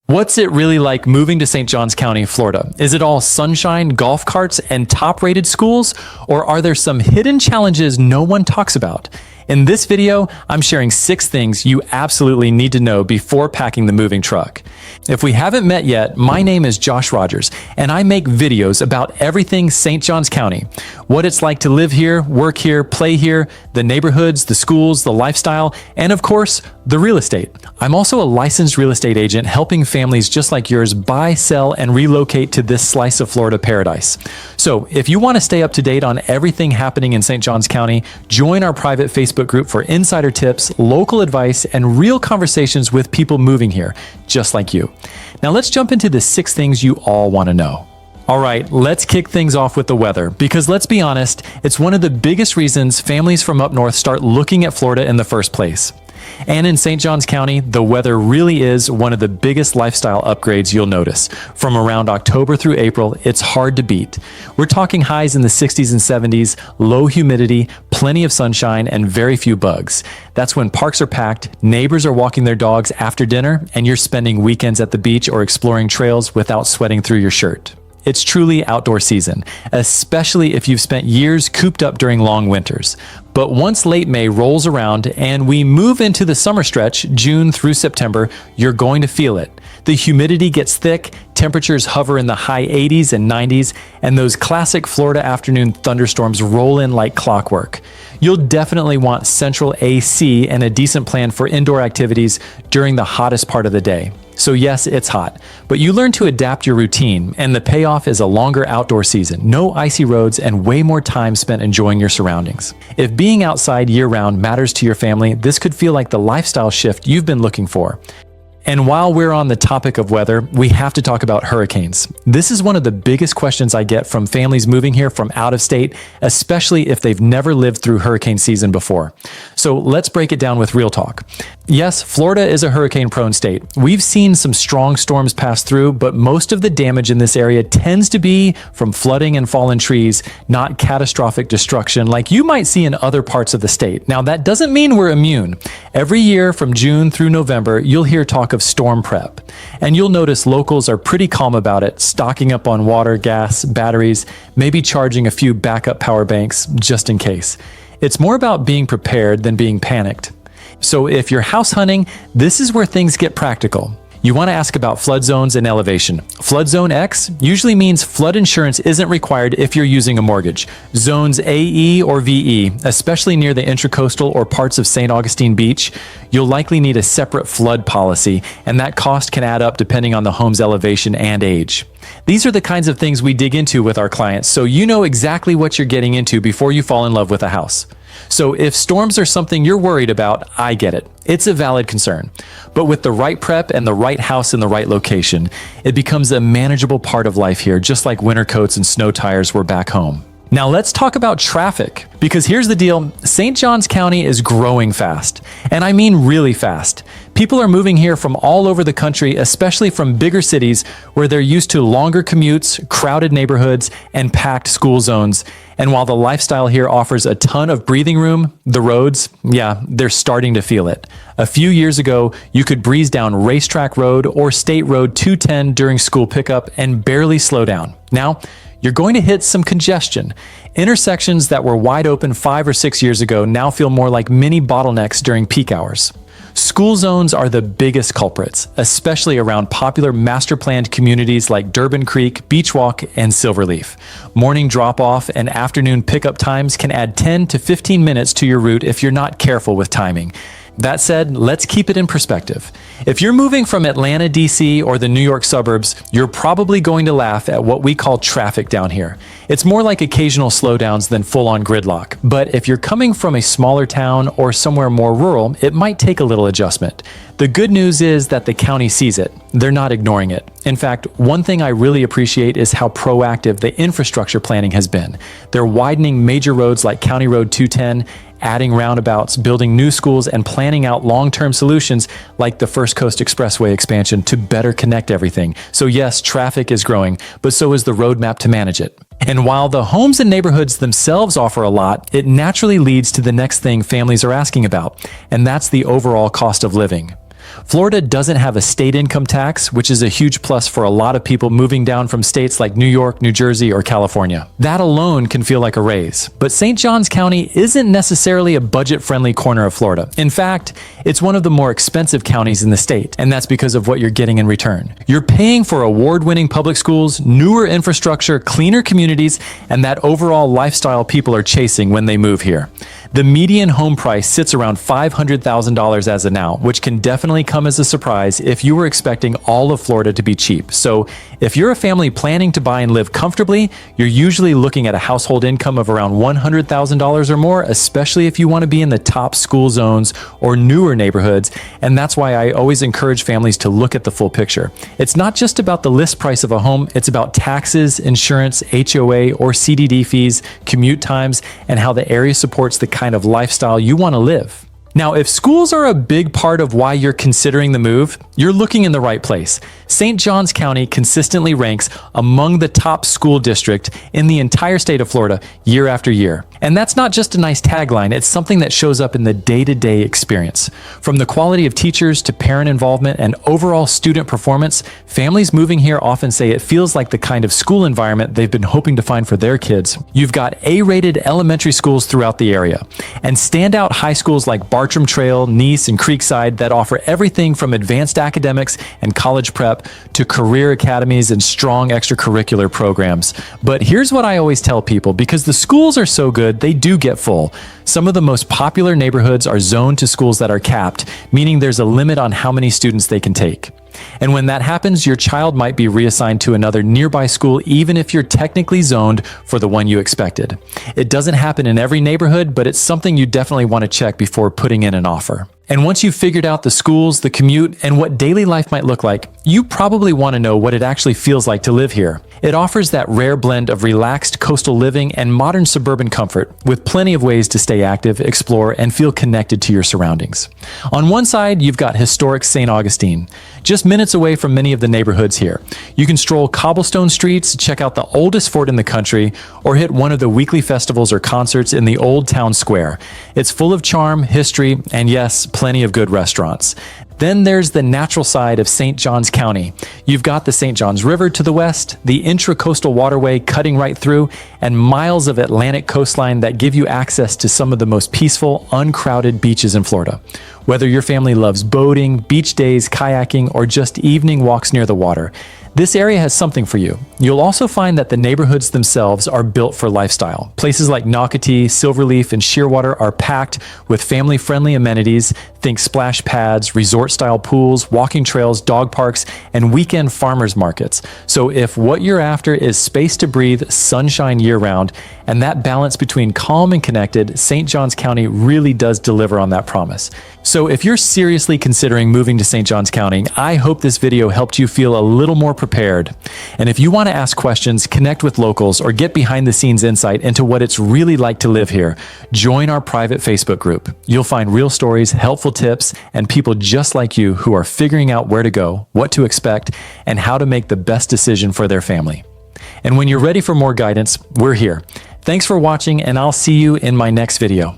What's it really like moving to St. Johns County, Florida? Is it all sunshine, golf carts, and top-rated schools? Or are there some hidden challenges no one talks about? In this video, I'm sharing 6 things you absolutely need to know before packing the moving truck. If we haven't met yet, my name is Josh Rogers, and I make videos about everything St. Johns County. What it's like to live here, work here, play here, the neighborhoods, the schools, the lifestyle, and of course, the real estate. I'm also a licensed real estate agent helping families just like yours buy, sell, and relocate to this slice of Florida paradise. So if you want to stay up to date on everything happening in St. Johns County, join our private Facebook group for insider tips, local advice, and real conversations with people moving here, just like you. Now let's jump into the 6 things you all want to know. All right, let's kick things off with the weather, because let's be honest, it's one of the biggest reasons families from up north start looking at Florida in the first place. And in St. Johns County, the weather really is one of the biggest lifestyle upgrades you'll notice. From around October through April, it's hard to beat. We're talking highs in the 60s and 70s, low humidity, plenty of sunshine, and very few bugs. That's when parks are packed, neighbors are walking their dogs after dinner, and you're spending weekends at the beach or exploring trails without sweating through your shirt. It's truly outdoor season, especially if you've spent years cooped up during long winters. But once late May rolls around and we move into the summer stretch, June through September, you're going to feel it. The humidity gets thick, temperatures hover in the high 80s and 90s, and those classic Florida afternoon thunderstorms roll in like clockwork. You'll definitely want central AC and a decent plan for indoor activities during the hottest part of the day. So yes, it's hot, but you learn to adapt your routine, and the payoff is a longer outdoor season, no icy roads, and way more time spent enjoying your surroundings. If being outside year-round matters to your family, this could feel like the lifestyle shift you've been looking for. And while we're on the topic of weather, we have to talk about hurricanes. This is one of the biggest questions I get from families moving here from out of state, especially if they've never lived through hurricane season before. So let's break it down with real talk. Yes, Florida is a hurricane-prone state. We've seen some strong storms pass through, but most of the damage in this area tends to be from flooding and fallen trees, not catastrophic destruction like you might see in other parts of the state. Now, that doesn't mean we're immune. Every year from June through November, you'll hear talk of storm prep. And you'll notice locals are pretty calm about it, stocking up on water, gas, batteries, maybe charging a few backup power banks just in case. It's more about being prepared than being panicked. So if you're house hunting, this is where things get practical. You want to ask about flood zones and elevation. Flood zone X usually means flood insurance isn't required if you're using a mortgage. Zones AE or VE, especially near the Intracoastal or parts of St. Augustine Beach, you'll likely need a separate flood policy, and that cost can add up depending on the home's elevation and age. These are the kinds of things we dig into with our clients, so you know exactly what you're getting into before you fall in love with a house. So if storms are something you're worried about, I get it. It's a valid concern. But with the right prep and the right house in the right location, it becomes a manageable part of life here, just like winter coats and snow tires were back home. Now let's talk about traffic, because here's the deal. St. Johns County is growing fast, and I mean really fast. People are moving here from all over the country, especially from bigger cities where they're used to longer commutes, crowded neighborhoods, and packed school zones. And while the lifestyle here offers a ton of breathing room, the roads, yeah, they're starting to feel it. A few years ago, you could breeze down Racetrack Road or State Road 210 during school pickup and barely slow down. Now, you're going to hit some congestion. Intersections that were wide open 5 or 6 years ago now feel more like mini bottlenecks during peak hours. School zones are the biggest culprits, especially around popular master-planned communities like Durbin Creek, Beach Walk, and Silverleaf. Morning drop-off and afternoon pickup times can add 10 to 15 minutes to your route if you're not careful with timing. That said, let's keep it in perspective. If you're moving from Atlanta, DC, or the New York suburbs, you're probably going to laugh at what we call traffic down here. It's more like occasional slowdowns than full-on gridlock. But if you're coming from a smaller town or somewhere more rural, it might take a little adjustment. The good news is that the county sees it. They're not ignoring it. In fact, one thing I really appreciate is how proactive the infrastructure planning has been. They're widening major roads like County Road 210, adding roundabouts, building new schools, and planning out long-term solutions like the First Coast Expressway expansion to better connect everything. So yes, traffic is growing, but so is the roadmap to manage it. And while the homes and neighborhoods themselves offer a lot, it naturally leads to the next thing families are asking about, and that's the overall cost of living. Florida doesn't have a state income tax, which is a huge plus for a lot of people moving down from states like New York, New Jersey, or California. That alone can feel like a raise. But St. Johns County isn't necessarily a budget-friendly corner of Florida. In fact, it's one of the more expensive counties in the state, and that's because of what you're getting in return. You're paying for award-winning public schools, newer infrastructure, cleaner communities, and that overall lifestyle people are chasing when they move here. The median home price sits around $500,000 as of now, which can definitely come as a surprise if you were expecting all of Florida to be cheap. So if you're a family planning to buy and live comfortably, you're usually looking at a household income of around $100,000 or more, especially if you want to be in the top school zones or newer neighborhoods. And that's why I always encourage families to look at the full picture. It's not just about the list price of a home, it's about taxes, insurance, HOA or CDD fees, commute times, and how the area supports the kind of lifestyle you want to live. Now, if schools are a big part of why you're considering the move, you're looking in the right place. St. Johns County consistently ranks among the top school district in the entire state of Florida year after year. And that's not just a nice tagline, it's something that shows up in the day-to-day experience. From the quality of teachers to parent involvement and overall student performance, families moving here often say it feels like the kind of school environment they've been hoping to find for their kids. You've got A-rated elementary schools throughout the area, and standout high schools like Bartram Trail, Nice, and Creekside that offer everything from advanced academics and college prep to career academies and strong extracurricular programs. But here's what I always tell people, because the schools are so good, they do get full. Some of the most popular neighborhoods are zoned to schools that are capped, meaning there's a limit on how many students they can take. And when that happens, your child might be reassigned to another nearby school even if you're technically zoned for the one you expected. It doesn't happen in every neighborhood, but it's something you definitely want to check before putting in an offer. And once you've figured out the schools, the commute, and what daily life might look like, you probably want to know what it actually feels like to live here. It offers that rare blend of relaxed coastal living and modern suburban comfort, with plenty of ways to stay active, explore, and feel connected to your surroundings. On one side, you've got historic St. Augustine, just minutes away from many of the neighborhoods here. You can stroll cobblestone streets, check out the oldest fort in the country, or hit one of the weekly festivals or concerts in the Old Town Square. It's full of charm, history, and yes, plenty of good restaurants. Then there's the natural side of St. Johns County. You've got the St. Johns River to the west, the intracoastal waterway cutting right through, and miles of Atlantic coastline that give you access to some of the most peaceful, uncrowded beaches in Florida. Whether your family loves boating, beach days, kayaking, or just evening walks near the water, this area has something for you. You'll also find that the neighborhoods themselves are built for lifestyle. Places like Nocatee, Silverleaf, and Shearwater are packed with family-friendly amenities. Think splash pads, resort-style pools, walking trails, dog parks, and weekend farmers markets. So if what you're after is space to breathe, sunshine year-round, and that balance between calm and connected, St. Johns County really does deliver on that promise. So if you're seriously considering moving to St. Johns County, I hope this video helped you feel a little more prepared. And if you want to ask questions, connect with locals, or get behind-the-scenes insight into what it's really like to live here, join our private Facebook group. You'll find real stories, helpful tips, and people just like you who are figuring out where to go, what to expect, and how to make the best decision for their family. And when you're ready for more guidance, we're here. Thanks for watching, and I'll see you in my next video.